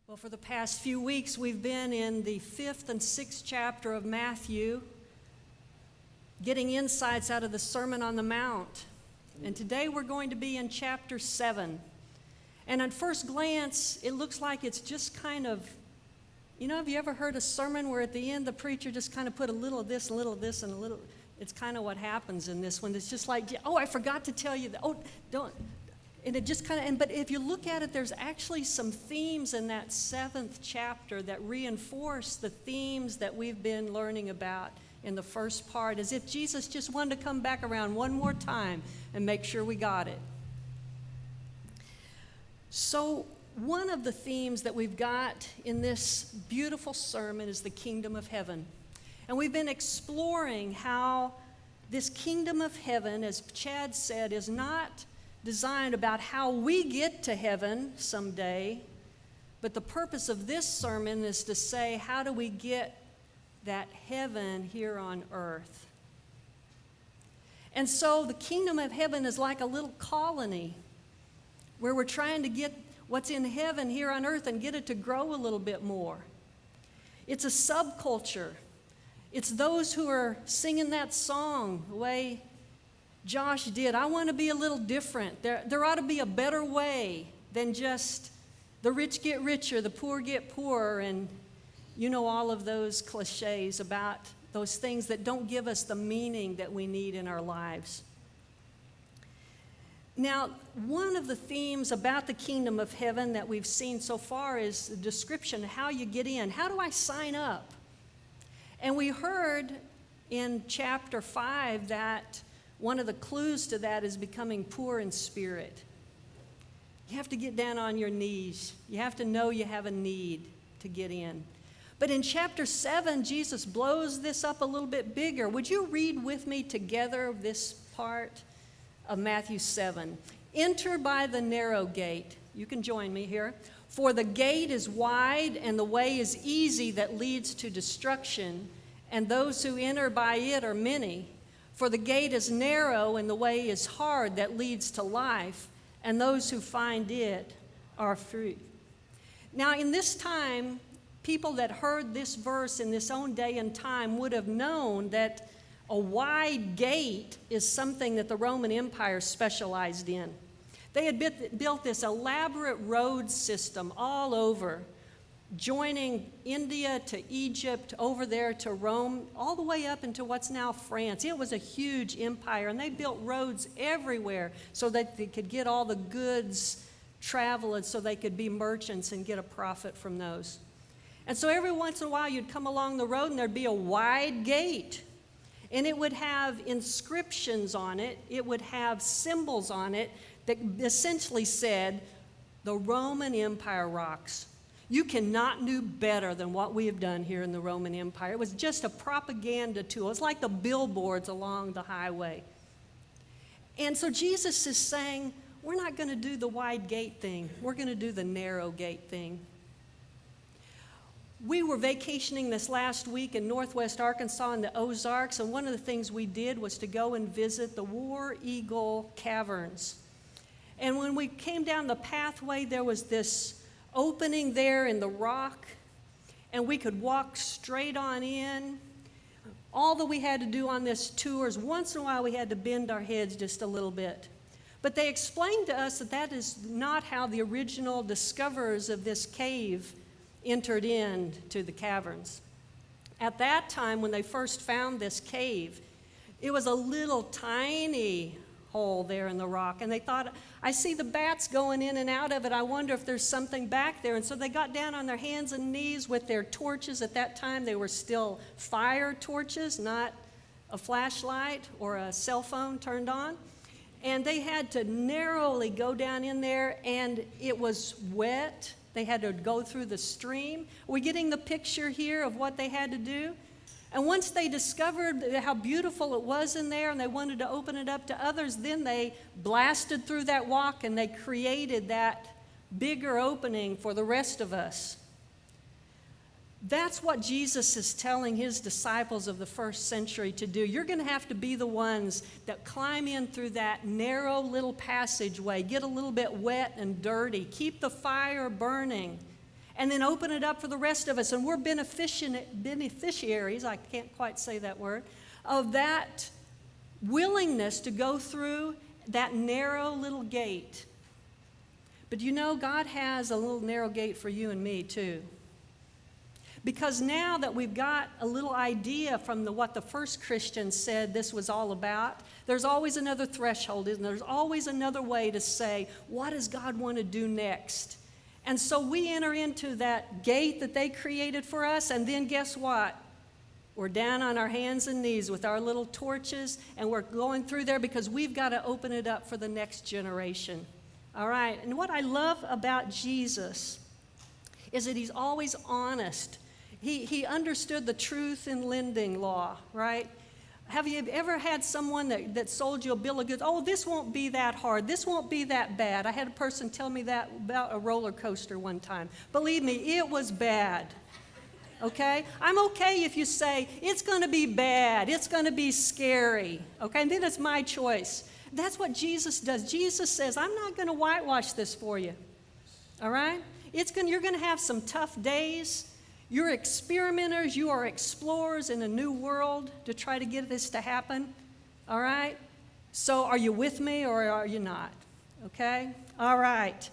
Well, for the past few weeks, we've been in the 5th and 6th chapter of Matthew, getting insights out of the Sermon on the Mount. And today we're going to be in chapter 7. And at first glance, it looks like it's just kind of, have you ever heard a sermon where at the end the preacher just kind of put a little of this, a little of this, and a little, it's kind of what happens in this one. It's just like, I forgot to tell you that. Don't. And it just kind of, but if you look at it, there's actually some themes in that 7th chapter that reinforce the themes that we've been learning about in the first part, as if Jesus just wanted to come back around one more time and make sure we got it. So one of the themes that we've got in this beautiful sermon is the kingdom of heaven. And we've been exploring how this kingdom of heaven, as Chad said, is not designed about how we get to heaven someday, but the purpose of this sermon is to say, how do we get that heaven here on earth? And so the kingdom of heaven is like a little colony where we're trying to get what's in heaven here on earth and get it to grow a little bit more. It's a subculture. It's those who are singing that song the way Josh did. I want to be a little different. There ought to be a better way than just the rich get richer, the poor get poorer, and all of those cliches about those things that don't give us the meaning that we need in our lives. Now, one of the themes about the kingdom of heaven that we've seen so far is the description of how you get in. How do I sign up? And we heard in chapter 5 that one of the clues to that is becoming poor in spirit. You have to get down on your knees. You have to know you have a need to get in. But in chapter 7, Jesus blows this up a little bit bigger. Would you read with me together this part of Matthew 7? Enter by the narrow gate. You can join me here. For the gate is wide and the way is easy that leads to destruction, and those who enter by it are many. For the gate is narrow and the way is hard that leads to life, and those who find it are free. Now, in this time, people that heard this verse in this own day and time would have known that a wide gate is something that the Roman Empire specialized in. They had built this elaborate road system all over, joining India to Egypt, over there to Rome, all the way up into what's now France. It was a huge empire, and they built roads everywhere so that they could get all the goods traveled, so they could be merchants and get a profit from those. And so every once in a while you'd come along the road and there'd be a wide gate, and it would have inscriptions on it. It would have symbols on it that essentially said, "The Roman Empire rocks. You cannot do better than what we have done here in the Roman Empire." It was just a propaganda tool. It's like the billboards along the highway. And so Jesus is saying, we're not going to do the wide gate thing. We're going to do the narrow gate thing. We were vacationing this last week in northwest Arkansas in the Ozarks, and one of the things we did was to go and visit the War Eagle Caverns. And when we came down the pathway, there was this opening there in the rock, and we could walk straight on in. All that we had to do on this tour is once in a while we had to bend our heads just a little bit. But they explained to us that that is not how the original discoverers of this cave entered into the caverns. At that time, when they first found this cave, it was a little tiny hole there in the rock, and they thought, I see the bats going in and out of it. I wonder if there's something back there. And so they got down on their hands and knees with their torches. At that time, they were still fire torches, not a flashlight or a cell phone turned on. And they had to narrowly go down in there, and it was wet. They had to go through the stream. Are we getting the picture here of what they had to do? And once they discovered how beautiful it was in there and they wanted to open it up to others, then they blasted through that rock and they created that bigger opening for the rest of us. That's what Jesus is telling his disciples of the first century to do. You're going to have to be the ones that climb in through that narrow little passageway, get a little bit wet and dirty, keep the fire burning, and then open it up for the rest of us. And we're beneficiaries, I can't quite say that word, of that willingness to go through that narrow little gate. But you know, God has a little narrow gate for you and me too. Because now that we've got a little idea from what the first Christians said this was all about, there's always another threshold, isn't there? There's always another way to say, what does God want to do next? And so we enter into that gate that they created for us, and then guess what? We're down on our hands and knees with our little torches, and we're going through there because we've got to open it up for the next generation. All right, and what I love about Jesus is that he's always honest. He understood the truth in lending law, right? Have you ever had someone that sold you a bill of goods? Oh, this won't be that hard. This won't be that bad. I had a person tell me that about a roller coaster one time. Believe me, it was bad. Okay? I'm okay if you say, it's going to be bad. It's going to be scary. Okay? And then it's my choice. That's what Jesus does. Jesus says, I'm not going to whitewash this for you. All right? You're going to have some tough days. You're experimenters, you are explorers in a new world to try to get this to happen, all right? So are you with me or are you not, okay? All right.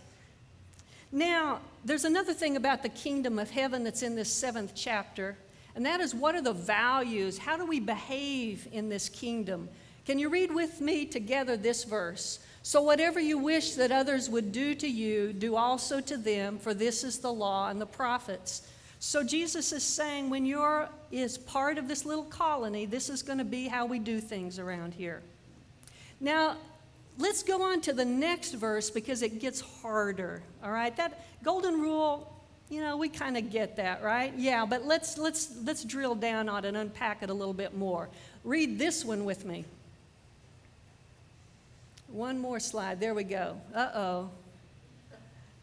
Now, there's another thing about the kingdom of heaven that's in this 7th chapter, and that is, what are the values? How do we behave in this kingdom? Can you read with me together this verse? So whatever you wish that others would do to you, do also to them, for this is the law and the prophets. So Jesus is saying, when you're part of this little colony, this is going to be how we do things around here. Now, let's go on to the next verse because it gets harder, all right? That golden rule, you know, we kind of get that, right? Yeah, but let's drill down on it and unpack it a little bit more. Read this one with me. One more slide. There we go. Uh-oh.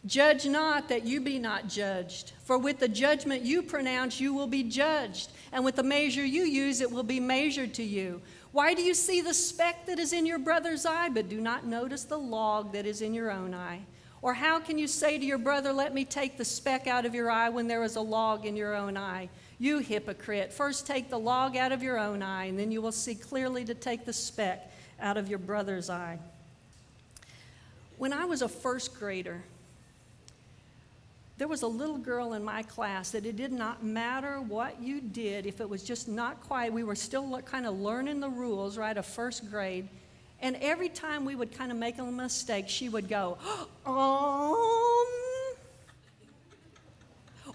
Judge not that you be not judged. For with the judgment you pronounce, you will be judged. And with the measure you use, it will be measured to you. Why do you see the speck that is in your brother's eye, but do not notice the log that is in your own eye? Or how can you say to your brother, let me take the speck out of your eye when there is a log in your own eye? You hypocrite, first take the log out of your own eye, and then you will see clearly to take the speck out of your brother's eye. When I was a first grader, there was a little girl in my class that it did not matter what you did, if it was just not quite, we were still kind of learning the rules, right, of first grade. And every time we would kind of make a mistake, she would go,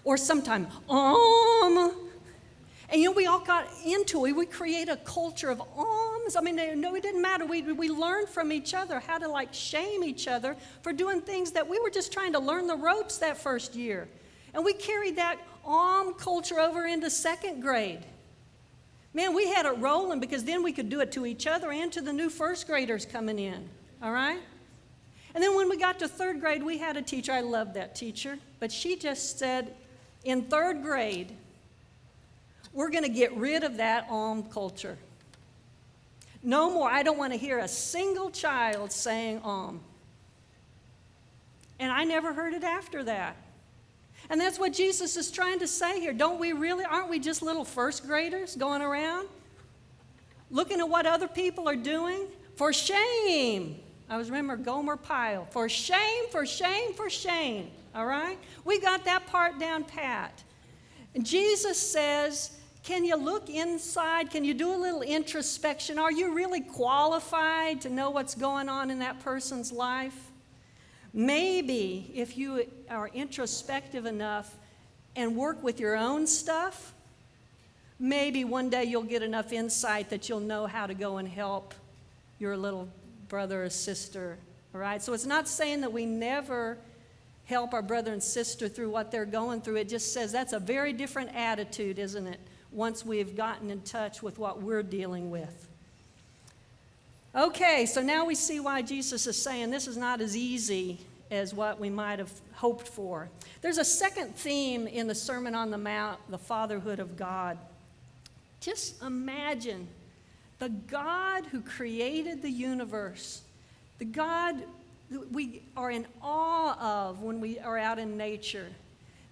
or sometime, And you know, we all got into it. We create a culture of I mean, no, it didn't matter. We learned from each other how to like shame each other for doing things that we were just trying to learn the ropes that first year. And we carried that culture over into second grade. Man, we had it rolling because then we could do it to each other and to the new first graders coming in, all right? And then when we got to third grade, we had a teacher. I loved that teacher. But she just said, in third grade, we're going to get rid of that culture. No more. I don't want to hear a single child saying And I never heard it after that. And that's what Jesus is trying to say here. Aren't we just little first graders going around looking at what other people are doing? For shame. I remember Gomer Pyle. For shame, for shame, for shame. All right? We got that part down pat. And Jesus says, can you look inside? Can you do a little introspection? Are you really qualified to know what's going on in that person's life? Maybe if you are introspective enough and work with your own stuff, maybe one day you'll get enough insight that you'll know how to go and help your little brother or sister, all right? So it's not saying that we never help our brother and sister through what they're going through. It just says that's a very different attitude, isn't it, once we've gotten in touch with what we're dealing with. Okay, so now we see why Jesus is saying this is not as easy as what we might have hoped for. There's a second theme in the Sermon on the Mount, the fatherhood of God. Just imagine the God who created the universe, the God we are in awe of when we are out in nature,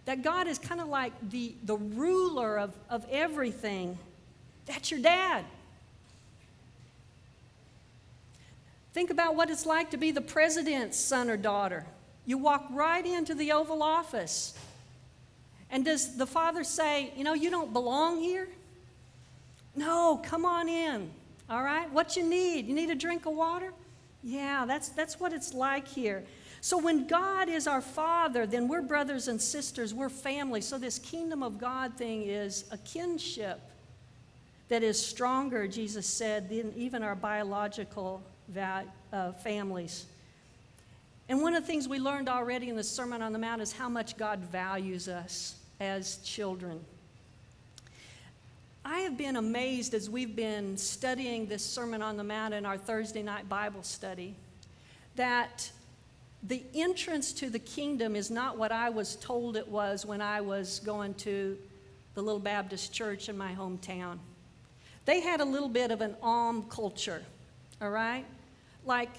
that God is kind of like the ruler of everything. That's your dad. Think about what it's like to be the president's son or daughter. You walk right into the Oval Office. And does the father say, you don't belong here? No, come on in. All right? What you need? You need a drink of water? Yeah, that's what it's like here. So when God is our Father, then we're brothers and sisters, we're family. So this kingdom of God thing is a kinship that is stronger, Jesus said, than even our biological families. And one of the things we learned already in the Sermon on the Mount is how much God values us as children. I have been amazed as we've been studying this Sermon on the Mount in our Thursday night Bible study that the entrance to the kingdom is not what I was told it was when I was going to the little Baptist church in my hometown. They had a little bit of an culture, all right? Like,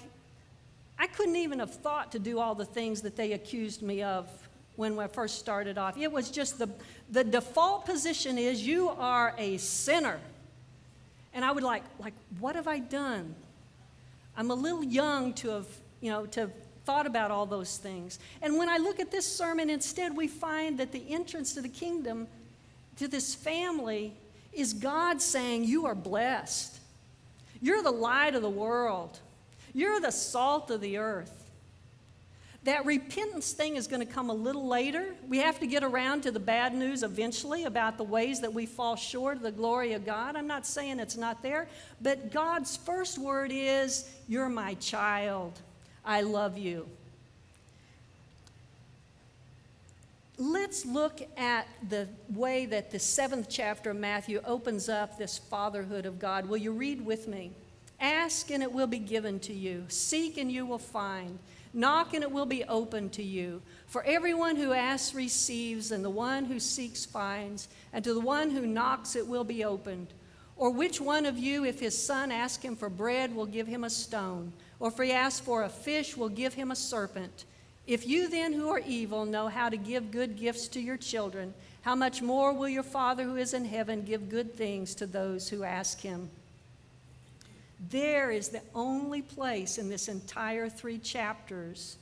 I couldn't even have thought to do all the things that they accused me of when I first started off. It was just the default position is you are a sinner. And I would like, what have I done? I'm a little young to have, to have thought about all those things. And when I look at this sermon, instead we find that the entrance to the kingdom, to this family, is God saying, you are blessed. You're the light of the world. You're the salt of the earth. That repentance thing is going to come a little later. We have to get around to the bad news eventually about the ways that we fall short of the glory of God. I'm not saying it's not there, but God's first word is, you're my child. I love you. Let's look at the way that the 7th chapter of Matthew opens up this fatherhood of God. Will you read with me? Ask and it will be given to you. Seek and you will find. Knock and it will be opened to you. For everyone who asks receives, and the one who seeks finds, and to the one who knocks it will be opened. Or which one of you, if his son asks him for bread, will give him a stone? Or if he asks for a fish, will give him a serpent? If you then who are evil know how to give good gifts to your children, how much more will your Father who is in heaven give good things to those who ask him? There is the only place in this entire 3 chapters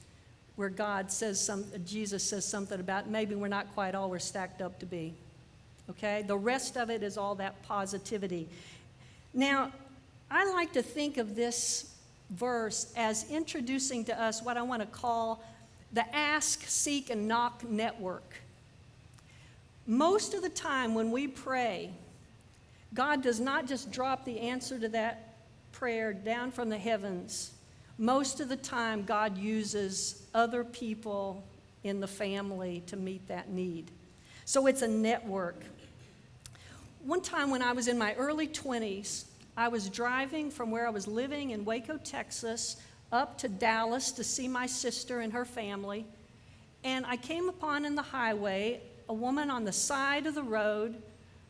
where Jesus says something about maybe we're not quite all we're stacked up to be. Okay? The rest of it is all that positivity. Now, I like to think of this verse as introducing to us what I want to call the ask, seek, and knock network. Most of the time when we pray, God does not just drop the answer to that prayer down from the heavens. Most of the time, God uses other people in the family to meet that need. So it's a network. One time when I was in my early 20s, I was driving from where I was living in Waco, Texas, up to Dallas to see my sister and her family. And I came upon in the highway a woman on the side of the road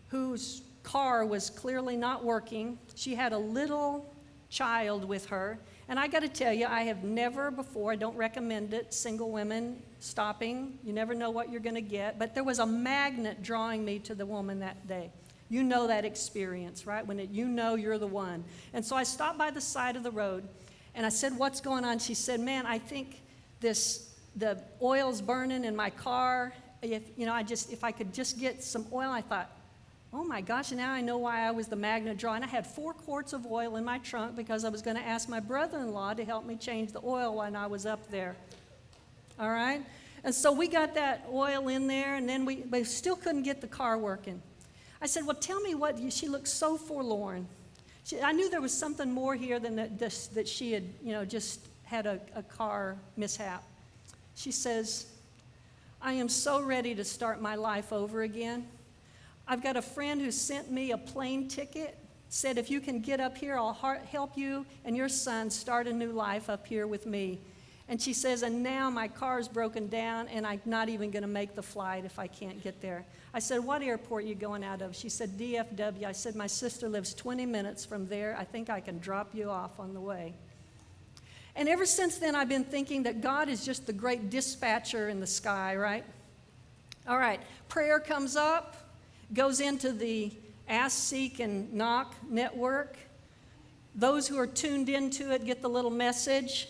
whose car was clearly not working. She had a little child with her. And I got to tell you, I have never before, I don't recommend it, single women stopping. You never know what you're going to get. But there was a magnet drawing me to the woman that day. You know that experience, right? When you know you're the one. And so I stopped by the side of the road, and I said, what's going on? She said, man, I think the oil's burning in my car. If I could just get some oil. I thought, oh my gosh, now I know why I was the magnet draw. And I had 4 quarts of oil in my trunk because I was going to ask my brother-in-law to help me change the oil when I was up there. All right? And so we got that oil in there, and then we still couldn't get the car working. I said, well, tell me what, she looked so forlorn. I knew there was something more here than that she had, just had a car mishap. She says, I am so ready to start my life over again. I've got a friend who sent me a plane ticket, said if you can get up here, I'll help you and your son start a new life up here with me. And she says, and now my car's broken down and I'm not even going to make the flight if I can't get there. I said, what airport are you going out of? She said, DFW. I said, my sister lives 20 minutes from there. I think I can drop you off on the way. And ever since then, I've been thinking that God is just the great dispatcher in the sky, right? All right, prayer comes up, goes into the Ask, Seek, and Knock network. Those who are tuned into it get the little message,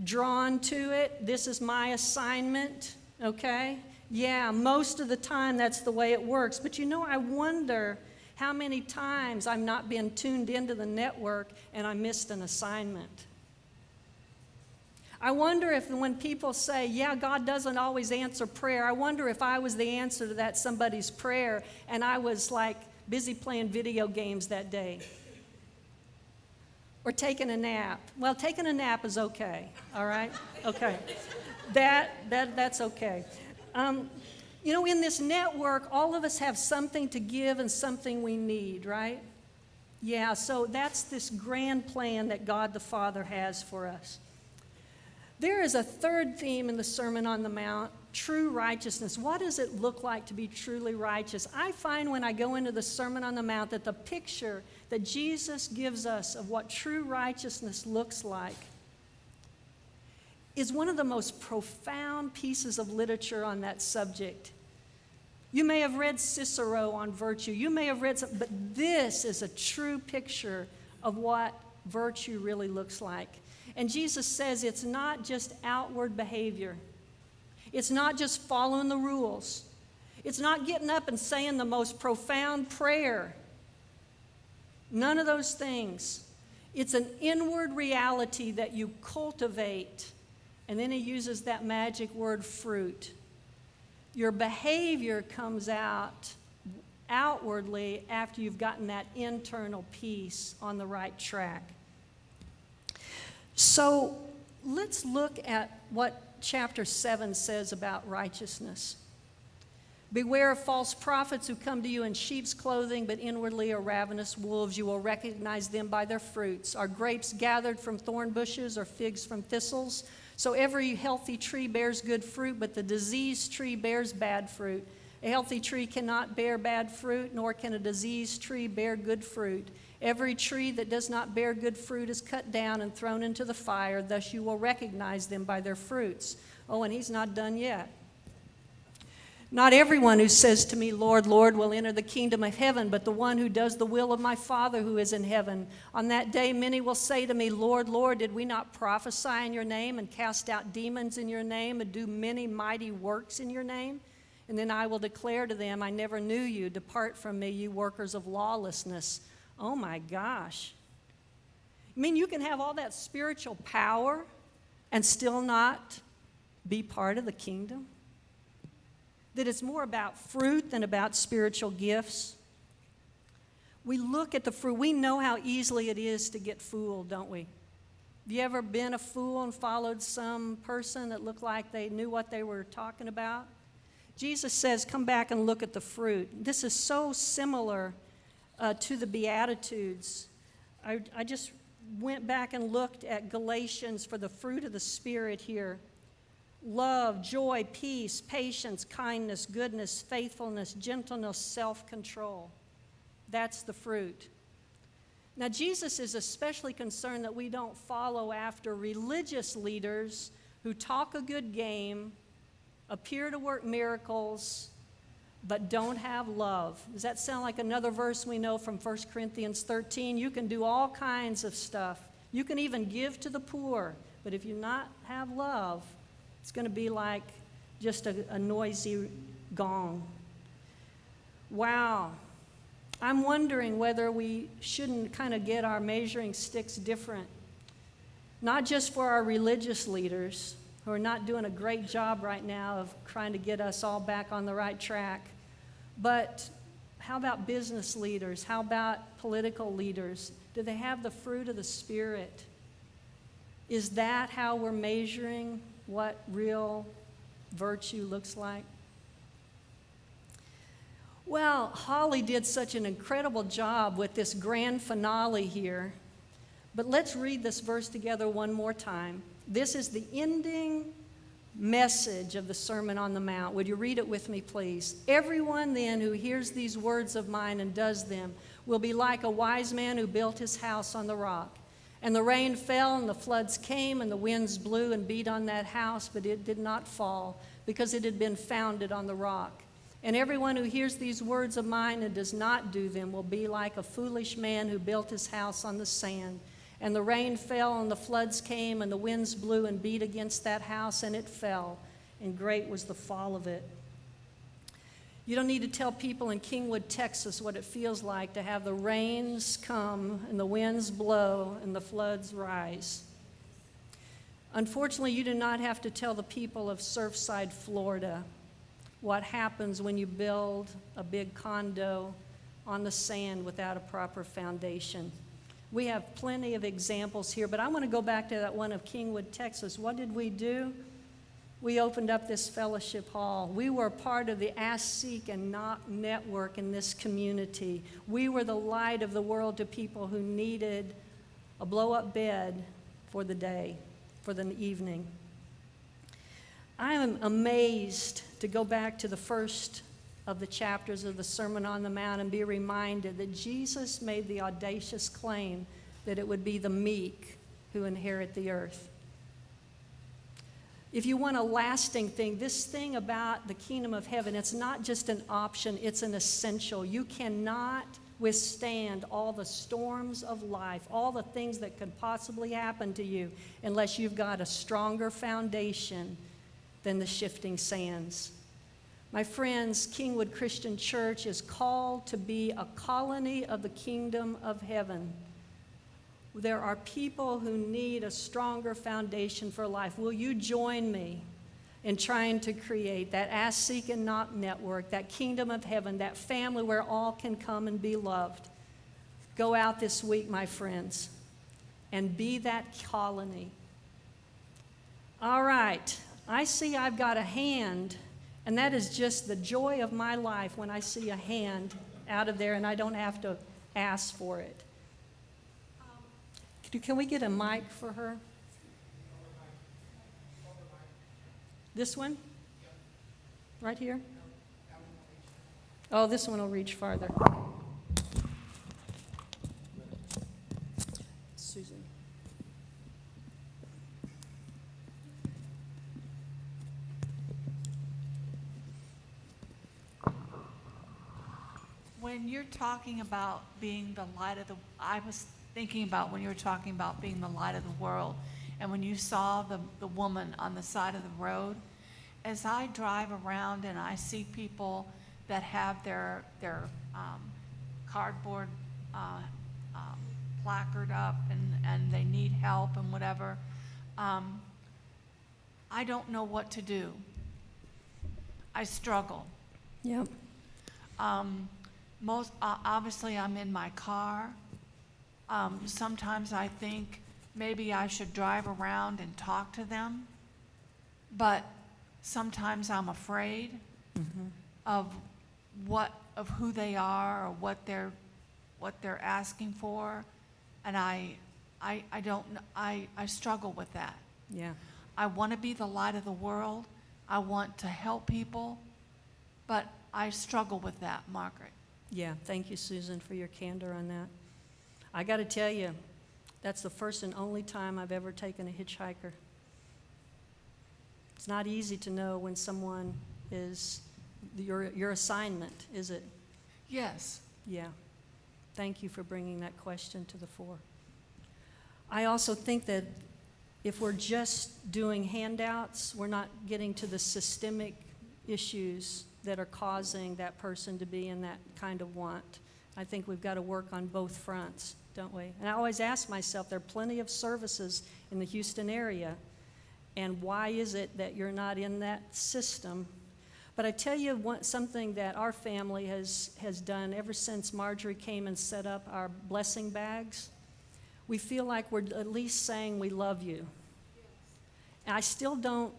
drawn to it. This is my assignment, okay? Yeah, most of the time that's the way it works. But you know, I wonder how many times I've not been tuned into the network and I missed an assignment. I wonder if when people say, yeah, God doesn't always answer prayer, I wonder if I was the answer to that somebody's prayer and I was like busy playing video games that day. Or taking a nap. Well, taking a nap is okay, all right? Okay. That's okay. You know, in this network, all of us have something to give and something we need, right? Yeah, so that's this grand plan that God the Father has for us. There is a third theme in the Sermon on the Mount, true righteousness. What does it look like to be truly righteous? I find when I go into the Sermon on the Mount that the picture that Jesus gives us of what true righteousness looks like is one of the most profound pieces of literature on that subject. You may have read Cicero on virtue. You may have read something, but this is a true picture of what virtue really looks like. And Jesus says it's not just outward behavior. It's not just following the rules. It's not getting up and saying the most profound prayer. None of those things. It's an inward reality that you cultivate. And then he uses that magic word, fruit. Your behavior comes out outwardly after you've gotten that internal peace on the right track. So let's look at what chapter 7 says about righteousness. Beware of false prophets who come to you in sheep's clothing, but inwardly are ravenous wolves. You will recognize them by their fruits. Are grapes gathered from thorn bushes or figs from thistles? So every healthy tree bears good fruit, but the diseased tree bears bad fruit. A healthy tree cannot bear bad fruit, nor can a diseased tree bear good fruit. Every tree that does not bear good fruit is cut down and thrown into the fire. Thus you will recognize them by their fruits. Oh, and he's not done yet. Not everyone who says to me, Lord, Lord, will enter the kingdom of heaven, but the one who does the will of my Father who is in heaven. On that day many will say to me, Lord, Lord, did we not prophesy in your name and cast out demons in your name and do many mighty works in your name? And then I will declare to them, I never knew you. Depart from me, you workers of lawlessness. Oh my gosh. I mean, you can have all that spiritual power and still not be part of the kingdom? That it's more about fruit than about spiritual gifts? We look at the fruit. We know how easily it is to get fooled, don't we? Have you ever been a fool and followed some person that looked like they knew what they were talking about? Jesus says, come back and look at the fruit. This is so similar to the Beatitudes. I just went back and looked at Galatians for the fruit of the Spirit here. Love, joy, peace, patience, kindness, goodness, faithfulness, gentleness, self-control. That's the fruit. Now, Jesus is especially concerned that we don't follow after religious leaders who talk a good game, appear to work miracles, but don't have love. Does that sound like another verse we know from 1 Corinthians 13? You can do all kinds of stuff. You can even give to the poor, but if you not have love, it's going to be like just a noisy gong. Wow. I'm wondering whether we shouldn't kind of get our measuring sticks different. Not just for our religious leaders, who are not doing a great job right now of trying to get us all back on the right track, but how about business leaders? How about political leaders? Do they have the fruit of the Spirit? Is that how we're measuring what real virtue looks like? Well, Holly did such an incredible job with this grand finale here, but let's read this verse together one more time. This is the ending message of the Sermon on the Mount. Would you read it with me, please? Everyone then who hears these words of mine and does them will be like a wise man who built his house on the rock. And the rain fell, and the floods came, and the winds blew and beat on that house, but it did not fall, because it had been founded on the rock. And everyone who hears these words of mine and does not do them will be like a foolish man who built his house on the sand. And the rain fell, and the floods came, and the winds blew and beat against that house, and it fell, and great was the fall of it. You don't need to tell people in Kingwood, Texas, what it feels like to have the rains come, and the winds blow, and the floods rise. Unfortunately, you do not have to tell the people of Surfside, Florida, what happens when you build a big condo on the sand without a proper foundation. We have plenty of examples here, but I want to go back to that one of Kingwood, Texas. What did we do? We opened up this fellowship hall. We were part of the Ask, Seek, and Knock network in this community. We were the light of the world to people who needed a blow-up bed for the day, for the evening. I am amazed to go back to the first of the chapters of the Sermon on the Mount and be reminded that Jesus made the audacious claim that it would be the meek who inherit the earth. If you want a lasting thing, this thing about the kingdom of heaven, it's not just an option, it's an essential. You cannot withstand all the storms of life, all the things that could possibly happen to you, unless you've got a stronger foundation than the shifting sands. My friends, Kingwood Christian Church is called to be a colony of the kingdom of heaven. There are people who need a stronger foundation for life. Will you join me in trying to create that Ask, Seek, and Knock network, that kingdom of heaven, that family where all can come and be loved? Go out this week, my friends, and be that colony. All right. I see I've got a hand, and that is just the joy of my life when I see a hand out of there and I don't have to ask for it. Can we get a mic for her? This one? Right here? Oh, this one will reach farther. Susan. When you're talking about being the light of the, I was thinking about when you were talking about being the light of the world, and when you saw the woman on the side of the road, as I drive around and I see people that have their cardboard placard up and they need help and whatever, I don't know what to do. I struggle. Yep. Obviously, I'm in my car. Sometimes I think maybe I should drive around and talk to them, but sometimes I'm afraid of who they are or what they're asking for, and I struggle with that. Yeah. I want to be the light of the world. I want to help people, but I struggle with that, Margaret. Yeah, thank you, Susan, for your candor on that. I got to tell you, that's the first and only time I've ever taken a hitchhiker. It's not easy to know when someone is your assignment, is it? Yes. Yeah. Thank you for bringing that question to the fore. I also think that if we're just doing handouts, we're not getting to the systemic issues that are causing that person to be in that kind of want. I think we've got to work on both fronts, don't we? And I always ask myself, there are plenty of services in the Houston area, and why is it that you're not in that system? But I tell you something that our family has done ever since Marjorie came and set up our blessing bags. We feel like we're at least saying we love you. And I still don't,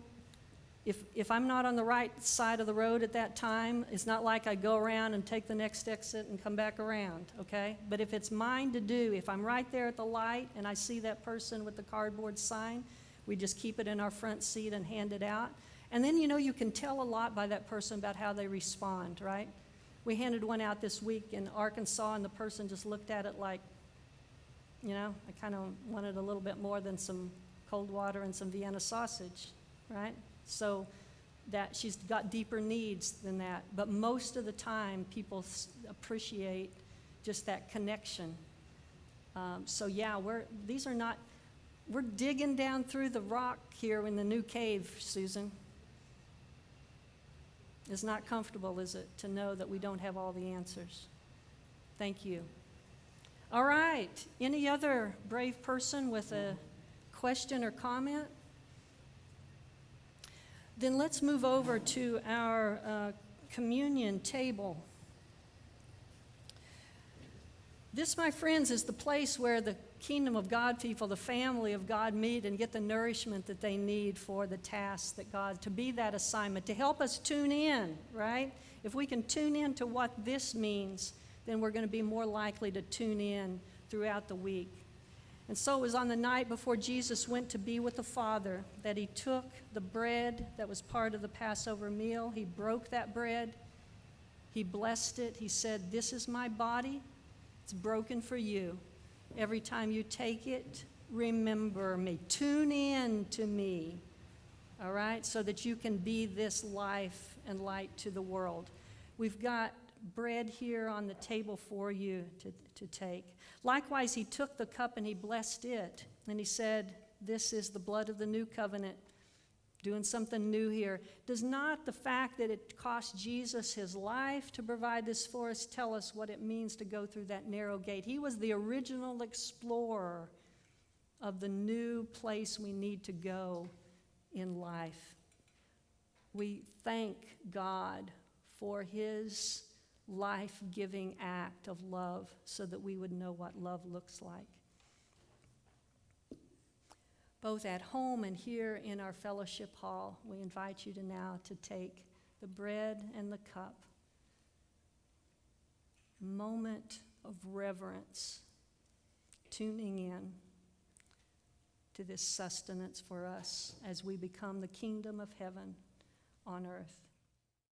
if I'm not on the right side of the road at that time, it's not like I go around and take the next exit and come back around, okay? But if it's mine to do, if I'm right there at the light and I see that person with the cardboard sign, we just keep it in our front seat and hand it out. And then, you can tell a lot by that person about how they respond, right? We handed one out this week in Arkansas, and the person just looked at it like, I kind of wanted a little bit more than some cold water and some Vienna sausage, right? So that she's got deeper needs than that. But most of the time, people appreciate just that connection. So yeah, we're digging down through the rock here in the new cave, Susan. It's not comfortable, is it, to know that we don't have all the answers? Thank you. All right, any other brave person with a question or comment? Then let's move over to our communion table. This, my friends, is the place where the kingdom of God people, the family of God, meet and get the nourishment that they need for the task that God, to be that assignment, to help us tune in, right? If we can tune in to what this means, then we're going to be more likely to tune in throughout the week. And so it was on the night before Jesus went to be with the Father that he took the bread that was part of the Passover meal. He broke that bread. He blessed it. He said, "This is my body. It's broken for you. Every time you take it, remember me. Tune in to me." All right? So that you can be this life and light to the world. We've got bread here on the table for you to take. Likewise, he took the cup and he blessed it. And he said, "This is the blood of the new covenant." Doing something new here. Does not the fact that it cost Jesus his life to provide this for us tell us what it means to go through that narrow gate? He was the original explorer of the new place we need to go in life. We thank God for his life-giving act of love so that we would know what love looks like. Both at home and here in our fellowship hall, we invite you to now to take the bread and the cup. Moment of reverence, tuning in to this sustenance for us as we become the kingdom of heaven on earth.